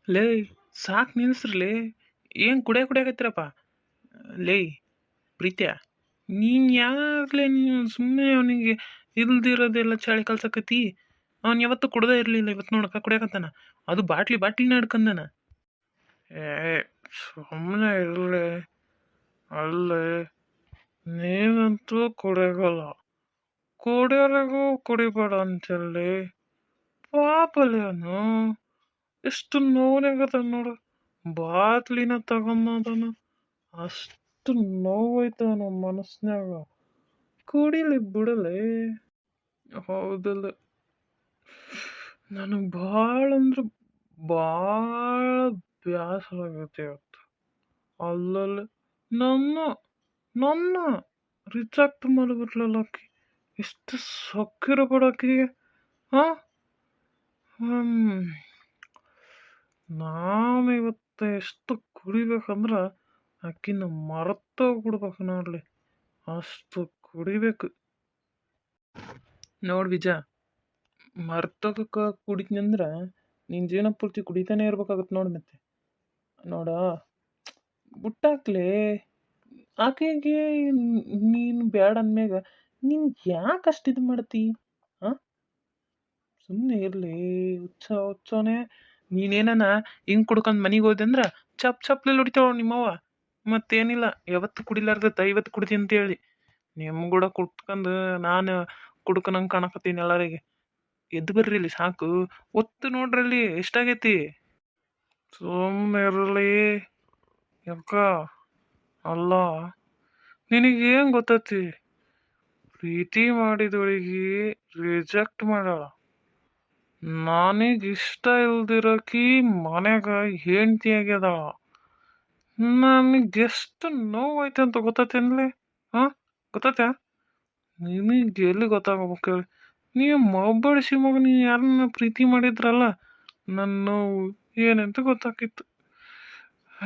ಲೇ ಸಾಕು ನಿಲ್ಸ್ರಲೇ. ಏನು ಕುಡಿಯಾಕತ್ತೀರಪ್ಪ? ಲೇ ಪ್ರೀತ್ಯ, ನೀನು ಯಾವಾಗಲೇ ನೀನು ಸುಮ್ಮನೆ ಅವನಿಗೆ ಇಲ್ದಿರೋದೆಲ್ಲ ಚಳಿ ಕಲ್ಸಕತ್ತಿ. ಅವ್ನು ಯಾವತ್ತೂ ಕುಡ್ದೇ ಇರಲಿಲ್ಲ, ಇವತ್ತು ನೋಡಕ್ಕ ಕುಡಿಯಾಕತ್ತಾನ. ಅದು ಬಾಟ್ಲಿನ ಹಿಡ್ಕಂದಾನ. ಏ ಸುಮ್ಮನೆ ಇರಲಿ. ಅಲ್ಲೇ ನೀನಂತೂ ಕುಡಿಯೋಲ್ಲ, ಕುಡಿಯೋರಿಗೂ ಕುಡಿಬೇಡ ಅಂತೇಳಿ. ಪಾಪಲ್ಲಿ ಅವನು ಎಷ್ಟು ನೋವಾಗದ ನೋಡು. ಬಾಟ್ಲಿನ ತಗೊಂಡದನ, ಅಷ್ಟು ನೋವೈತ ನಮ್ಮ ಮನಸ್ನ್ಯಾಗ. ಕುಡಿಲಿ ಬಿಡಲೆ. ಹೌದಲ್ಲ, ನನಗೆ ಭಾಳ ಅಂದ್ರೆ ಭಾಳ ಬೇಸರ ಆಗೈತೆ ಇವತ್ತು. ಅಲ್ಲಲ್ಲ, ನನ್ನ ನನ್ನ ರಿಜೆಕ್ಟ್ ಮಾಡಿಬಿಟ್ಲಲ್ಲ ಆಕಿ. ಎಷ್ಟು ಸೊಕ್ಕಿರಬೇಡ ಆಕಿಗೆ. ಹಾಂ, ನಾನು ಇವತ್ತು ಎಷ್ಟು ಕುಡಿಬೇಕಂದ್ರೆ ಆಕಿನ ಮರೆತೋಗ್ಬಿಡ್ಬೇಕು ನೋಡ್ಲಿ, ಅಷ್ಟು ಕುಡಿಬೇಕು. ನೋಡಿ ವಿಜಯ, ಮರ್ತೋಗಕ್ಕೆ ಕುಡಿತೀನಂದ್ರೆ ನೀನು ಜೀವನ ಪೂರ್ತಿ ಕುಡಿತಾನೆ ಇರ್ಬೇಕಾಗತ್ತೆ ನೋಡಿ. ಮತ್ತೆ ನೋಡ, ಬುಟ್ಟಾಕ್ಲೆ ಆಕೆಗೆ. ನೀನು ಬ್ಯಾಡ ಅಂದ್ಮ್ಯಾಗ ನೀನು ಯಾಕೆ ಅಷ್ಟು ಇದು ಮಾಡ್ತಿ? ಹಾಂ, ಸುಮ್ಮನೆ ಇರಲಿ. ಹುಚ್ಚವನೇ ನೀನೇನ ಹಿಂಗೆ ಕುಡ್ಕೊಂಡು ಮನೆಗೆ ಹೋದೆ ಅಂದ್ರೆ ಚಪ್ಲಲ್ಲಿ ಹೊಡಿತಾವ ನಿಮ್ಮವ್ವ. ಮತ್ತೇನಿಲ್ಲ, ಯಾವತ್ತು ಕುಡಿಲಾರ್ದತ್ತ ಇವತ್ತು ಕುಡ್ತೀನಿ ಅಂತೇಳಿ ನಿಮ್ಮ ಕೂಡ ಕುಟ್ಕೊಂಡು ನಾನು ಕುಡ್ಕನಂಗೆ ಕಾಣಕತ್ತೀನಿ ಎಲ್ಲರಿಗೆ. ಎದ್ದು ಬರ್ರಿ ಇಲ್ಲಿ ಸಾಕು. ಒತ್ತು ನೋಡ್ರಲ್ಲಿ ಎಷ್ಟಾಗೈತಿ. ಸುಮ್ಮನೆ ಇರಲಿ ಯಾಕ. ಅಲ್ಲ, ನಿನಗೇನು ಗೊತ್ತೈತಿ? ಪ್ರೀತಿ ಮಾಡಿದವಳಿಗೆ ರಿಜೆಕ್ಟ್ ಮಾಡ್ಯಾಳ. ನನಗಿಷ್ಟ ಇಲ್ದಿರೋಕಿ ಮನ್ಯಾಗ ಹೆಂಡ್ತಿ ಆಗ್ಯದಾಳ. ನನಗೆಷ್ಟು ನೋವಾಯ್ತು ಅಂತ ಗೊತ್ತೈತೇನ್ಲಿ? ಹಾಂ, ಗೊತ್ತೈತ? ನಿನಗೆ ಎಲ್ಲಿ ಗೊತ್ತಾಗಬೇಕು ಹೇಳಿ? ನೀವು ಮೊಬ್ಬಳಿಸಿ ಮಗ, ನೀವು ಯಾರನ್ನ ಪ್ರೀತಿ ಮಾಡಿದ್ರಲ್ಲ, ನನ್ನ ನೋವು ಏನಂತ ಗೊತ್ತಾಕಿತ್ತು.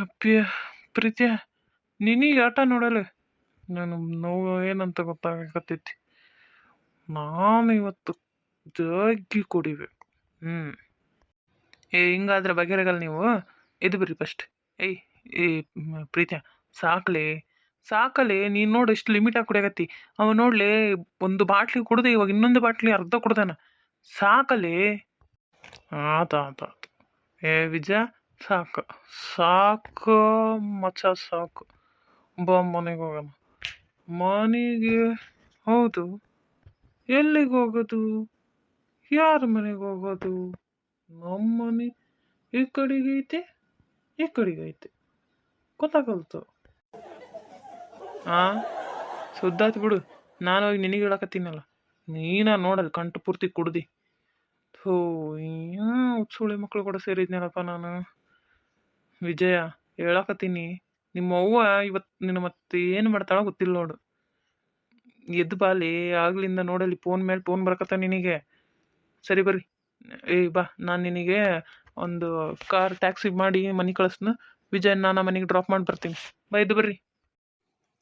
ಅಪ್ಪಿಯ ಪ್ರೀತಿಯ, ನಿನಗೆ ಆಟ ನೋಡಲೆ ನನ್ನ ನೋವು ಏನಂತ ಗೊತ್ತಾಗತ್ತೈತಿ. ನಾನು ಇವತ್ತು ಜಗ್ಗಿ ಕುಡಿಬೇಕು. ಹಿಂಗಾದ್ರೆ ಬಗೆಹರಗಲ್ಲ ನೀವು. ಎದ್ದು ಬರ್ರಿ ಫಸ್ಟ್. ಏಯ್ ಏ ಪ್ರೀತಿಯ, ಸಾಕಲೆ ನೀನು ನೋಡಿ ಎಷ್ಟು ಲಿಮಿಟಾಗಿ ಕುಡಿಯಾಕತ್ತಿ. ಅವ ನೋಡ್ಲಿ ಒಂದು ಬಾಟ್ಲಿ ಕುಡ್ದೆ, ಇವಾಗ ಇನ್ನೊಂದು ಬಾಟ್ಲಿ ಅರ್ಧ ಕುಡ್ದಾನ. ಸಾಕಲೆ. ಆತ ಏ ವಿಜಯ, ಸಾಕು ಮಚ್ಚ, ಸಾಕು. ಬಾ ಮನೆಗೆ ಹೋಗೋಣ. ಮನೆಗೆ? ಹೌದು, ಎಲ್ಲಿಗೆ ಹೋಗೋದು? ಯಾರ ಮನೆಗೆ ಹೋಗೋದು? ನಮ್ಮ ಮನೆ ಈ ಕಡೆಗೆ ಐತೆ, ಈ ಕಡೆಗೆ ಐತೆ, ಗೊತ್ತಾಗಲ್ತು. ಸುದ್ದಾಯ್ತು ಬಿಡು. ನಾನು ಹೋಗಿ ನಿನಗೆ ಹೇಳಕತ್ತೀನಲ್ಲ, ನೀನ ನೋಡಲ್ ಕಂಠ ಪೂರ್ತಿ ಕುಡ್ದು. ಥೋ, ಸುಳಿ ಮಕ್ಕಳು ಕೂಡ ಸೇರಿದ್ನಲ್ಲಪ್ಪ ನಾನು. ವಿಜಯ, ಹೇಳಕತ್ತೀನಿ, ನಿಮ್ಮ ಅವ್ವ ಇವತ್ತು ನಿನ್ನ ಮತ್ತೆ ಏನು ಮಾಡ್ತಾಳೋ ಗೊತ್ತಿಲ್ಲ ನೋಡು. ಎದ್ದು ಬಾಲಿ, ಆಗ್ಲಿಂದ ನೋಡಲಿ ಫೋನ್ ಮೇಲೆ ಫೋನ್ ಬರಕತ್ತ ನಿನಗೆ. ಸರಿ ಬರ್ರಿ. ಬಾ, ನಾನು ನಿನಗೆ ಒಂದು ಕಾರ್ ಟ್ಯಾಕ್ಸಿ ಮಾಡಿ ಮನೆ ಕಳಿಸ್ನ. ವಿಜಯ್ ನಾನು ಮನೆಗೆ ಡ್ರಾಪ್ ಮಾಡಿ ಬರ್ತೀನಿ. ಬಾ, ಎದ್ದು ಬರ್ರಿ.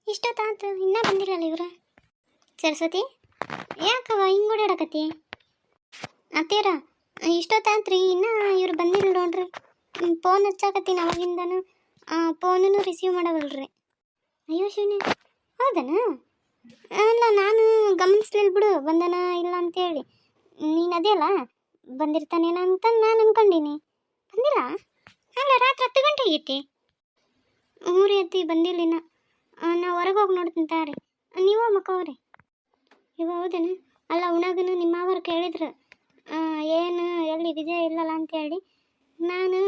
ಇಷ್ಟೊತ್ತಾತು ಇನ್ನೂ ಬಂದಿರಲ್ಲ ಇವ್ರ. ಸರಸ್ವತಿ, ಯಾಕವ ಹಿಂಗೆ ಓಡಾಡಕತ್ತಿ? ಅತ್ತೀರ, ಇಷ್ಟೊತ್ತಾತ್ರಿ ಇನ್ನೂ ಇವ್ರು ಬಂದಿಲ್ಲ ನೋಡ್ರಿ. ಫೋನ್ ಹಚ್ಚಾಕತ್ತೀನಿ ಅವಾಗಿಂದನು, ಫೋನೂ ರಿಸೀವ್ ಮಾಡವಲ್ರಿ. ಅಯ್ಯೋ ಶಿವನೇ, ಹೌದನ? ಅಲ್ಲ, ನಾನು ಗಮನಿಸ್ಲಿಲ್ಲ ಬಿಡು, ಬಂದನ ಇಲ್ಲ ಅಂತೇಳಿ. ನೀನು ಅದೇಲ್ಲ ಬಂದಿರ್ತಾನೇನ ಅಂತ ನಾನು ಅನ್ಕೊಂಡೀನಿ. ಬಂದಿಲ್ಲ? ಅಲ್ಲ, ರಾತ್ರಿ 10 ಗಂಟೆ ಆಗೈತಿ. ಊರಿ ಅತ್ತಿ ಬಂದಿಲ್ಲಿನ. ನಾ ಹೊರಗೆ ಹೋಗಿ ನೋಡ್ತೀನಿ ತಾರಿ. ನೀವು ಮಕ್ಕವ್ರಿ. ಇವ ಹೌದೇನ? ಅಲ್ಲ, ಉಣಗನು ನಿಮ್ಮ ಅವರು ಕೇಳಿದ್ರು, ಏನು ಎಲ್ಲಿ ವಿಜಯ ಇಲ್ಲಲ್ಲ ಅಂತೇಳಿ. ನಾನು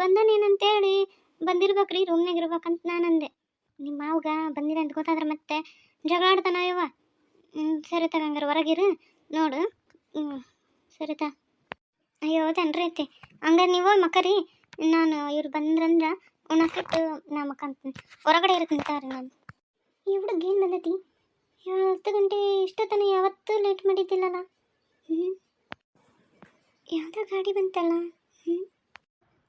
ಬಂದನೇನಂತೇಳಿ ಬಂದಿರ್ಬೇಕ್ರಿ, ರೂಮ್ನಾಗ ಇರ್ಬೇಕಂತ ನಾನು ಅಂದೆ. ನಿಮ್ಮ ಮಾವ್ಗ ಬಂದಿದೆ ಅಂತ ಗೊತ್ತಾದ್ರೆ ಮತ್ತೆ ಜಗಳಾಡ್ತಾನ ಇವ. ಸರಿ ತಗಂಗಾರ ಹೊರಗಿರು ನೋಡು. ಸರಿತಾ? ಅಯ್ಯೋ ಹೌದನ್ರಿ ಅತ್ತೆ. ಹಂಗಾರೆ ನೀವು ಮಕ್ಕರಿ, ನಾನು ಇವ್ರು ಬಂದ್ರಂದ್ರೆ ಉಣ್ಣಾಕಿಟ್ಟು ನಾ ಮಕ್ಕಂತೀನಿ. ಹೊರಗಡೆ ಇರ್ತೀನಿ ತಾರಿ ನಾನು. ಈ ಹುಡುಗ ಏನು ಬಂದೈತಿ? 10 ಗಂಟೆ ಇಷ್ಟೊತ್ತನ ಯಾವತ್ತೂ ಲೇಟ್ ಮಾಡಿದ್ದಿಲ್ಲಲ್ಲ. ಯಾವುದೋ ಗಾಡಿ ಬಂತಲ್ಲ.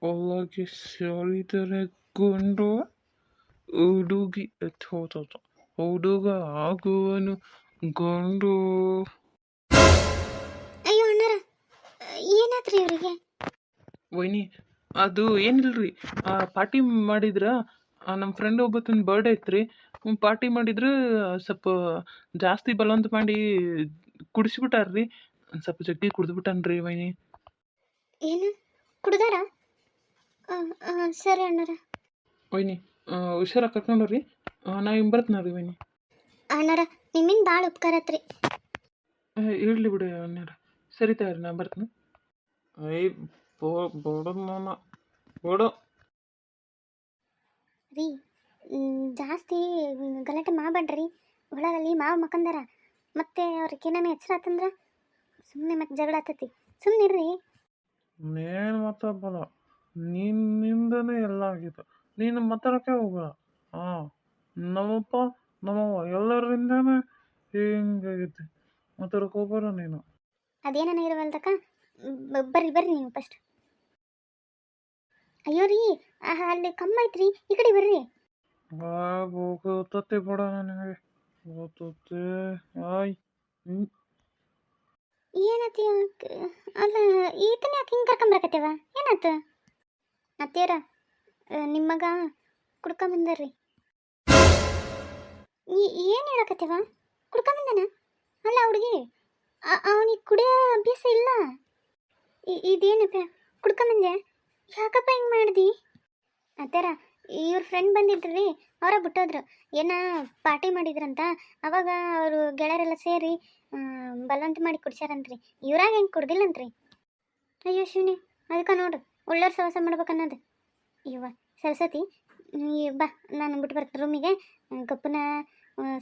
ಒಳಗೆ ಸರಿದರೆ ಗೊಂಡು ಹುಡುಗಿ ಹುಡುಗ ಆಗುವನು ಗಂಡು. ಅಯ್ಯೋ ಅಣ್ಣಾರ, ಏನಾದ್ರಿ ಇವರಿಗೆ? ವೈನಿ, ಅದು ಏನಿಲ್ರಿ ಪಾರ್ಟಿ ಮಾಡಿದ್ರ ನಮ್ಮ ಫ್ರೆಂಡ್ ಒಬ್ಬತ್ತಿನ ಬರ್ಡೇ ಐತ್ರಿ ಪಾರ್ಟಿ ಮಾಡಿದ್ರು ಸ್ವಲ್ಪ ಜಾಸ್ತಿ ಬಲವಂತ ಮಾಡಿ ಕುಡಿಸ್ಬಿಟ್ಟಾರ್ರಿ ಒಂದು ಸ್ವಲ್ಪ ಜಗ್ಗಿ ಕುಡಿದ್ಬಿಟ್ಟಾನ್ರಿ ವೈನಿ ಏನು ಕುಡ್ದಾರ ಸರಿ ಅಣ್ಣಾರ. ವೈನಿ ಹುಷಾರಾಗಿ ಕರ್ಕೊಂಡ್ರಿ ನಾ ಹಿಂಗೆ ಬರ್ತೀನ ವೈನಿ ಅಣ್ಣಾರ ನಿಮ್ಮಿಂದ ಭಾಳ ಉಪಕಾರ ಆತ್ರಿ. ಇರಲಿ ಬಿಡಿ ಅನ್ಯಾರ ಸರಿ ತಗೋರಿ ನಾ ಬರ್ತೀನಿ ಐ ಬೋಡು ಮಾಮ ಬೋಡು ರೀ ಜಾಸ್ತಿ ಗಲಾಟೆ ಮಾಡಬೇಡ್ರಿ. ಒಳಗಲ್ಲಿ ಮಾವ ಮಕ್ಕಂದಾರ ಮತ್ತೆ ಅವ್ರಿಗೆ ಏನಾನ ಎಚ್ಚರ ಆತಂದ್ರೆ ಸುಮ್ಮನೆ ಮತ್ತೆ ಜಗಳ ಆತೈತಿ. ಸುಮ್ಮನೆ ಇರ್ರಿ. ಏನು ಮಾತಾಡ್ಬಲ್ಲ ನಿನ್ನಿಂದನೇ ಎಲ್ಲ ಆಗಿತ್ತು ನೀನು ಮಾತಾಡೋಕ್ಕೆ ಹೋಗಲ್ಲ ಹಾಂ ನಮ್ಮಪ್ಪ ನಮ್ಮವ್ವ ಎಲ್ಲರಿಂದನೇ ಹಿಂಗಾಗೈತಿ ಮಾತಾಡೋಕೆ ಹೋಗ್ಬಾರ ನೀನು ಅದೇನ ಇರವಲ್ದಕ್ಕ. ಬರ್ರಿ ಬರ್ರಿ ನೀವು ಫಸ್ಟ್. ಅಯ್ಯೋ ರೀ ಅಲ್ಲಿ ಕಮ್ಮ ಐತ್ರಿ, ಈ ಕಡೆ ಬರ್ರಿ. ಗೊತ್ತತ್ತೆ ಬೇಡ ನನಗೆ ಗೊತ್ತತ್ತೆ ಆಯ್ ಏನತಿ ಅಲ್ಲ ಈತನ ಯಾಕೆ ಹಿಂಗೆ ಕರ್ಕೊಂಬರಕತ್ತೇವ ಏನಾತ? ಅತ್ತೇರ ನಿಮ್ಮ ಮಗ ಕುಡ್ಕೊಂಬಂದಾರ್ರಿ. ಏನು ಹೇಳಕತ್ತೇವ? ಕುಡ್ಕೊಂಬಂದಾನ? ಅಲ್ಲ ಹುಡುಗಿ ಅವನಿಗೆ ಕುಡಿಯೋ ಅಭ್ಯಾಸ ಇಲ್ಲ. ಇದೇನಪ್ಪ ಕುಡ್ಕೊಂಬಂದೆ? ಯಾಕಪ್ಪ ಹಿಂಗೆ ಮಾಡ್ದಿ? ಅತ್ತೇರ ಇವ್ರ ಫ್ರೆಂಡ್ ಬಂದಿದ್ರಿ ಅವರ ಬಿಟ್ಟೋದ್ರು ಏನ ಪಾರ್ಟಿ ಮಾಡಿದ್ರಂತ. ಅವಾಗ ಅವರು ಗೆಳೆಯರೆಲ್ಲ ಸೇರಿ ಬಲವಂತ ಮಾಡಿ ಕುಡ್ಸ್ಯಾರಂತ್ರಿ. ಇವ್ರಾಗ ಹೆಂಗೆ ಕುಡ್ದಿಲ್ಲಂತ್ರಿ. ಅಯ್ಯೋ ಶಿವನಿ ಅದಕ್ಕೆ ನೋಡ್ರಿ ಒಳ್ಳೆಯವ್ರ ಸವಾಸ ಮಾಡ್ಬೇಕನ್ನೋದು. ಇವ ಸರಸ್ವತಿ ಬಾ ನಾನು ಬಿಟ್ಟು ಬರ್ತೀನಿ ರೂಮಿಗೆ. ಗಪ್ಪನ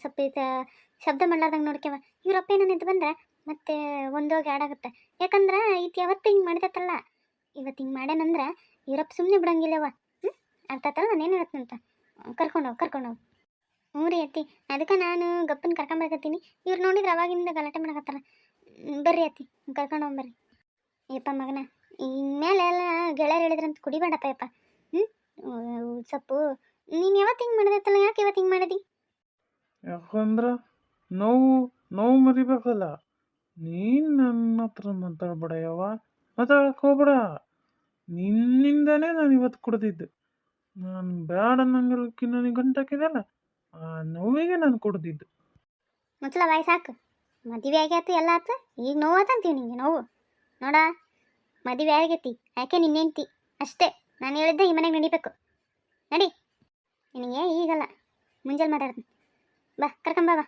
ಸ್ವಲ್ಪ ಶಬ್ದ ಮಾಡ್ಲಾರ್ದಂಗೆ ನೋಡ್ಕ್ಯವ. ಇವ್ರಪ್ಪ ಏನೋ ನಿಂತು ಬಂದ್ರೆ ಮತ್ತೆ ಒಂದೋಗಿ ಆಡಾಗುತ್ತೆ. ಯಾಕಂದ್ರೆ ಈತ ಯಾವತ್ತು ಹಿಂಗೆ ಮಾಡಿದತ್ತಲ್ಲ ಇವತ್ತು ಹಿಂಗೆ ಮಾಡ್ಯಾನಂದ್ರೆ ಇವರಪ್ಪ ಸುಮ್ಮನೆ ಬಿಡಂಗಿಲ್ಲವ. ಅರ್ಥ ಆತಲ್ಲ ನಾನು ಏನು ಹೇಳ್ತೀನಂತ. ಕರ್ಕೊಂಡೋಗಿ ಹ್ಞೂ ರೀ ಅತ್ತಿ ಅದಕ್ಕೆ ನಾನು ಗಪ್ಪನ ಕರ್ಕೊಂಬರ್ಕತ್ತೀನಿ. ಇವ್ರು ನೋಡಿದ್ರೆ ಅವಾಗಿಂದ ಗಲಾಟೆ ಮಾಡಕತ್ತಾರ. ಬರ್ರಿ ಅತ್ತಿ ಕರ್ಕೊಂಡೋಗ್ಬರ್ರಿ. ಯಪ್ಪ ಮಗನ ಇನ್ಮೇಲೆ ಎಲ್ಲ ಗೆಳೆಯರು ಹೇಳಿದ್ರಂತ ಕುಡಿಬೇಡಪ್ಪ ಯಪ್ಪ. ಸೊಪ್ಪು ನೀನು ಯಾವತ್ತು ಹಿಂಗೆ ಮಾಡಿದತ್ತಲ್ಲ ಯಾಕೆ ಇವತ್ತು ಹಿಂಗೆ ಮಾಡಿದಿ? ಯಾಕಂದ್ರೆ ನೋವು ಮರಿಬೇಕಲ್ಲ ನೀನು ನನ್ನ ಹತ್ರ ಮಾತಾಡ್ಬೇಡ ಯಾವ ಮಾತಾಡಕ್ಕೆ ಹೋಗ್ಬೇಡ. ನಿನ್ನಿಂದನೇ ನಾನು ಇವತ್ತು ಕುಡ್ದಿದ್ದು. ನಾನು ಬೇಡ ಅನ್ನಂಗಲ್ಕಿ ನನಗೆ ಗಂಟಾಕಿದೆಲ್ಲ ಆ ನೋವಿಗೆ ನಾನು ಕುಡ್ದಿದ್ದು. ಮುಚ್ಚಲ ಬಾಯಿ ಸಾಕು. ಮದುವೆ ಆಗೈತಿ ಎಲ್ಲ ಆತು ಈಗ ನೋವು ಆತಂತೀವಿ ನಿಂಗೆ ನೋವು ನೋಡ. ಮದುವೆ ಆಗೈತಿ ಯಾಕೆ ನಿನ್ನೆಂತಿ ಅಷ್ಟೇ. ನಾನು ಹೇಳಿದ್ದೆ ಈ ಮನೆಗೆ ನಡಿಬೇಕು. ನಡಿ ನಿನಗೆ ಈಗಲ್ಲ ಮುಂಜಾನೆ ಮಾತಾಡ್ತೀನಿ. ಬಾ ಕರ್ಕೊಂಬಾ ಬಾ.